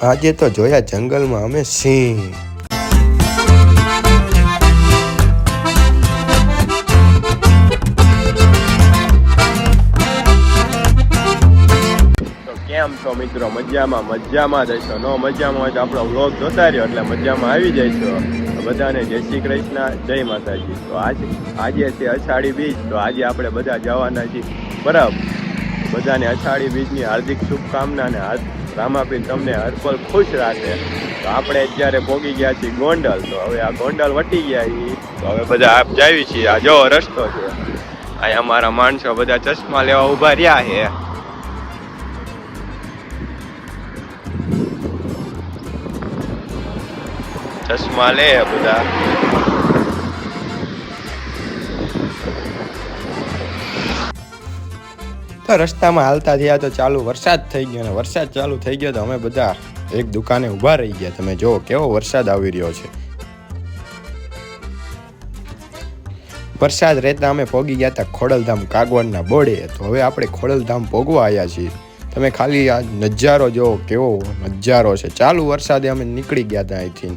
આજે તો જોયા જંગલમાં અમે સિંહ। કેમ છો મિત્રો? મજામાં જ હશો? નો મજામાં હોય તો આપણો વ્લોગ જોતા રહ્યો એટલે મજામાં આવી જઈશો। બધાને જય શ્રી કૃષ્ણ, જય માતાજી। તો આજે છે અષાઢી બીજ। તો આજે આપણે બધા જવાના છીએ બરાબર। બધાને અષાઢી બીજની હાર્દિક શુભકામના ને રામાપીર તમને હરપલ ખુશ રાખે। તો આપણે અત્યારે પહોંચી ગયા છીએ ગોંડલ। તો હવે આ ગોંડલ વટી ગયા તો હવે બધા આપ જાવી છીએ। આ જો રસ્તો છે, અહીંયા અમારા માણસો બધા ચશ્મા લેવા ઊભા રહ્યા છે। ચશ્મા લે બધા। તો રસ્તામાં હાલતા થયા તો ચાલુ વરસાદ થઈ ગયો ને વરસાદ ચાલુ થઈ ગયો તો અમે બધા એક દુકાને ઊભા રહી ગયા। તમે જો કેવો વરસાદ આવી રહ્યો છે। વરસાદ રહેતા અમે પોગી ગયા હતા ખોડલધામ કાગવડના બોર્ડે। તો હવે આપણે ખોડલધામ પોગવા આવ્યા છીએ। તમે ખાલી આ નજારો જો કેવો નજારો છે। ચાલુ વરસાદે અમે નીકળી ગયા હતા અહીંથી।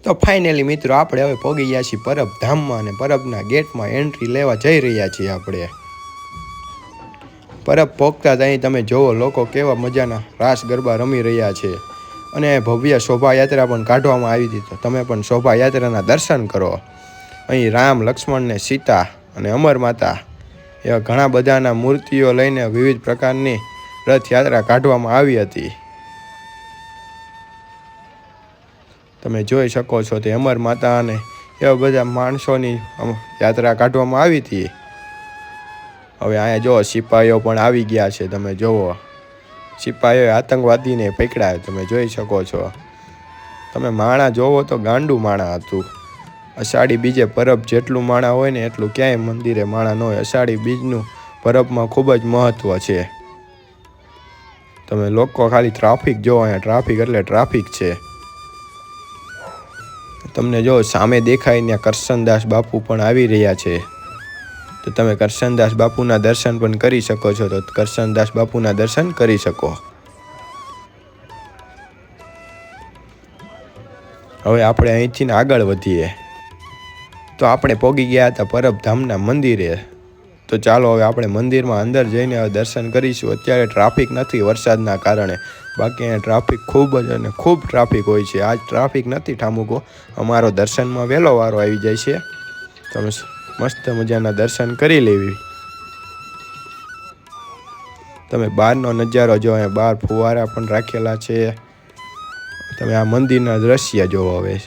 તો ફાઇનલી મિત્રો આપણે હવે પહોંચી ગયા છીએ પરબધામમાં અને પરબના ગેટમાં એન્ટ્રી લેવા જઈ રહ્યા છીએ આપણે। પરબ પહોંચતા અહીં તમે જોવો લોકો કેવા મજાના રાસ ગરબા રમી રહ્યા છે અને ભવ્ય શોભાયાત્રા પણ કાઢવામાં આવી હતી। તો તમે પણ શોભાયાત્રાના દર્શન કરો। અહીં રામ, લક્ષ્મણ ને સીતા અને અમર માતા એવા ઘણા બધાના મૂર્તિઓ લઈને વિવિધ પ્રકારની રથયાત્રા કાઢવામાં આવી હતી। તમે જોઈ શકો છો તે અમર માતા અને એવા બધા માણસોની યાત્રા કાઢવામાં આવી હતી। હવે અહીંયા જો સિપાહીઓ પણ આવી ગયા છે। તમે જુઓ સિપાહીઓએ આતંકવાદીને પકડાયો। તમે જોઈ શકો છો। તમે માણા જોવો તો ગાંડું માણા હતું। અષાઢી બીજે પરબ જેટલું માણા હોય ને એટલું ક્યાંય મંદિરે માણા ન હોય। અષાઢી બીજનું પરબમાં ખૂબ જ મહત્વ છે। તમે લોકો ખાલી ટ્રાફિક જોવો, અહીંયા ટ્રાફિક એટલે ટ્રાફિક છે। તમને જો સામે દેખાય ત્યાં કરશનદાસ બાપુ પણ આવી રહ્યા છે। તો તમે કરશનદાસ બાપુના દર્શન પણ કરી શકો છો। તો કરશનદાસ બાપુના દર્શન કરી શકો। હવે આપણે અહીંથી આગળ વધીએ તો આપણે પહોંચી ગયા હતા પરબધામના મંદિરે। તો ચાલો હવે આપણે મંદિરમાં અંદર જઈને હવે દર્શન કરીશું। અત્યારે ટ્રાફિક નથી વરસાદના કારણે, બાકી અહીંયા ટ્રાફિક ખૂબ જ અને ખૂબ ટ્રાફિક હોય છે। આજ ટ્રાફિક નથી ઠામુકો, અમારો દર્શનમાં વહેલો વારો આવી જાય છે। તમે મસ્ત મજાના દર્શન કરી લેવી। તમે બહારનો નજારો જો, અહીંયા બહાર ફુવારા પણ રાખેલા છે। તમે આ મંદિરના દ્રશ્ય જોવો। હવે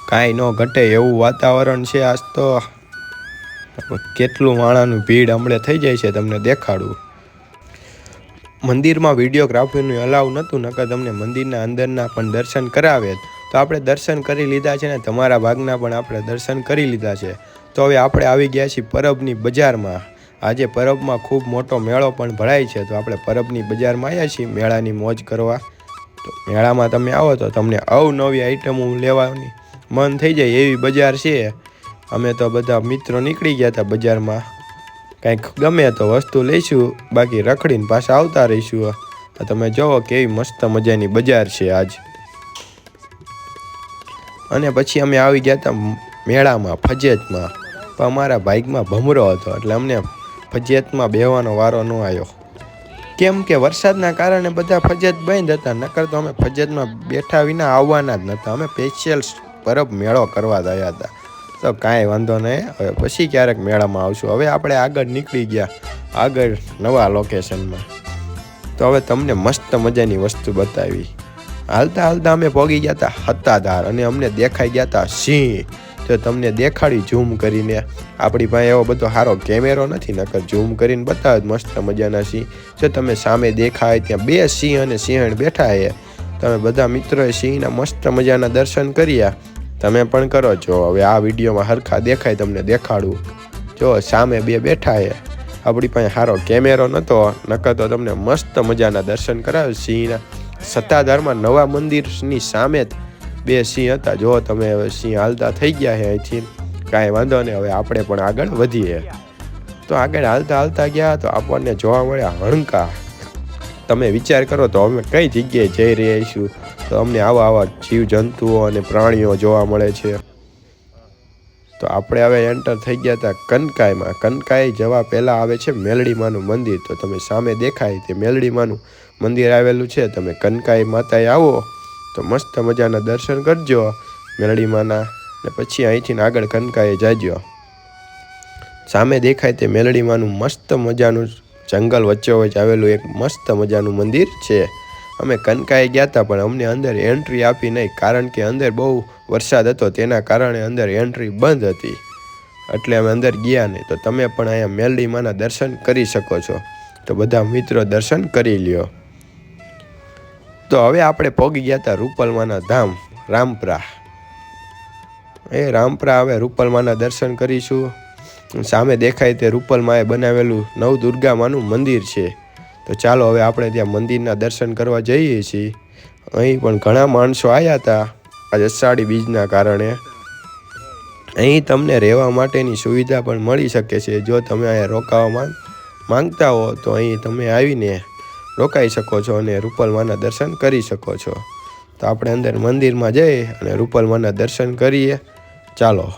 કાંઈ ન ઘટે એવું વાતાવરણ છે આજ તો। કેટલું માણાનું ભીડ હમણાં થઈ જાય છે, તમને દેખાડું। મંદિરમાં વિડીયોગ્રાફીનું અલાઉ નહોતું, નકર તમને મંદિરના અંદરના પણ દર્શન કરાવે। તો આપણે દર્શન કરી લીધા છે ને તમારા ભાગના પણ આપણે દર્શન કરી લીધા છે। તો હવે આપણે આવી ગયા છીએ પરબની બજારમાં। આજે પરબમાં ખૂબ મોટો મેળો પણ ભરાય છે। તો આપણે પરબની બજારમાં આવ્યા છીએ મેળાની મોજ કરવા। તો મેળામાં તમે આવો તો તમને અવનવી આઈટમો લેવાની મન થઈ જાય એવી બજાર છે। અમે તો બધા મિત્રો નીકળી ગયા હતા બજારમાં, કંઈક ગમે તો વસ્તુ લઈશું, બાકી રખડીને પાછા આવતા રહીશું। તો તમે જુઓ કેવી મસ્ત મજાની બજાર છે આજ। અને પછી અમે આવી ગયા હતા મેળામાં ફજેતમાં, પણ અમારા બાઇકમાં ભમરો હતો એટલે અમને ફજેતમાં બેહવાનો વારો ન આવ્યો, કેમ કે વરસાદના કારણે બધા ફજેત બંધ હતા। નકર તો અમે ફજેતમાં બેઠા વિના આવવાના જ નહોતા, અમે સ્પેશિયલ પરબ મેળો કરવા ગયા હતા। તો કાંઈ વાંધો નહીં, હવે પછી ક્યારેક મેળામાં આવશું। હવે આપણે આગળ નીકળી ગયા આગળ નવા લોકેશનમાં। તો હવે તમને મસ્ત મજાની વસ્તુ બતાવી। હાલતા હાલતા અમે પહોંચી ગયા હતા હતાધાર અને અમને દેખાઈ ગયા હતા સિંહ। તો તમને દેખાડી ઝૂમ કરીને. આપણી પાસે એવો બધો સારો કેમેરો નથી, નકર ઝૂમ કરીને બતાવે મસ્ત મજાના સિંહ. જો તમે સામે દેખાય ત્યાં 2 સિંહ અને સિંહણ બેઠા છે. તમે બધા મિત્રોએ સિંહના મસ્ત મજાના દર્શન કર્યા. તમે પણ કરો છો. હવે આ વિડીયોમાં હરખા દેખાય તમને દેખાડું. જો સામે 2 બેઠા છે. આપણી પાસે સારો કેમેરો નહોતો, નકર તો તમને મસ્ત મજાના દર્શન કરાવે સિંહના. સત્તાધારમાં નવા મંદિરની સામે જ 2 સિંહ હતા. જો તમે હવે સિંહ હાલતા થઈ ગયા છે અહીંથી, કાંઈ વાંધો નહીં. હવે આપણે પણ આગળ વધીએ. તો આગળ હાલતા ગયા તો આપણને જોવા મળ્યા હણકા. તમે વિચાર કરો તો અમે કઈ જગ્યાએ જઈ રહ્યા છીએ. તો અમને આવા જીવજંતુઓ અને પ્રાણીઓ જોવા મળે છે. તો આપણે હવે એન્ટર થઈ ગયા હતા કનકાઈમાં. કનકાઈ જવા પહેલાં આવે છે મેલડીમાનું મંદિર. તો તમે સામે દેખાય તે મેલડીમાનું મંદિર આવેલું છે. તમે કનકાઈ માતાએ આવો તો મસ્ત મજાના દર્શન કરજો મેલડીમાના, ને પછી અહીંથી આગળ કનકાઈએ જાજો. સામે દેખાય તે મેલડીમાનું મસ્ત મજાનું જંગલ વચ્ચે આવેલું એક મસ્ત મજાનું મંદિર છે. અમે કનકાઈ ગયા હતા પણ અમને અંદર એન્ટ્રી આપી નહીં, કારણ કે અંદર બહુ વરસાદ હતો. તેના કારણે અંદર એન્ટ્રી બંધ હતી, એટલે અમે અંદર ગયા નહીં. તો તમે પણ અહીંયા મેલડીમાના દર્શન કરી શકો છો. તો બધા મિત્રો દર્શન કરી લ્યો. તો હવે આપણે પહોંચી ગયા હતા રૂપલમાના ધામ રામપરા. રામપરા હવે રૂપલમાના દર્શન કરીશું. સામે દેખાય તે રૂપલમાએ બનાવેલું નવદુર્ગામાનું મંદિર છે. તો ચાલો હવે આપણે ત્યાં મંદિરના દર્શન કરવા જઈએ છીએ. અહીં પણ ઘણા માણસો આવ્યા હતા આજે અષાઢી બીજના કારણે. અહીં તમને રહેવા માટેની સુવિધા પણ મળી શકે છે. જો તમે અહીંયા રોકાવા માંગતા હો તો અહીં તમે આવીને રોકાઈ શકો છો અને રૂપલમાના દર્શન કરી શકો છો. તો આપણે અંદર મંદિરમાં જઈ અને રૂપલમાના દર્શન કરીએ. ચાલો.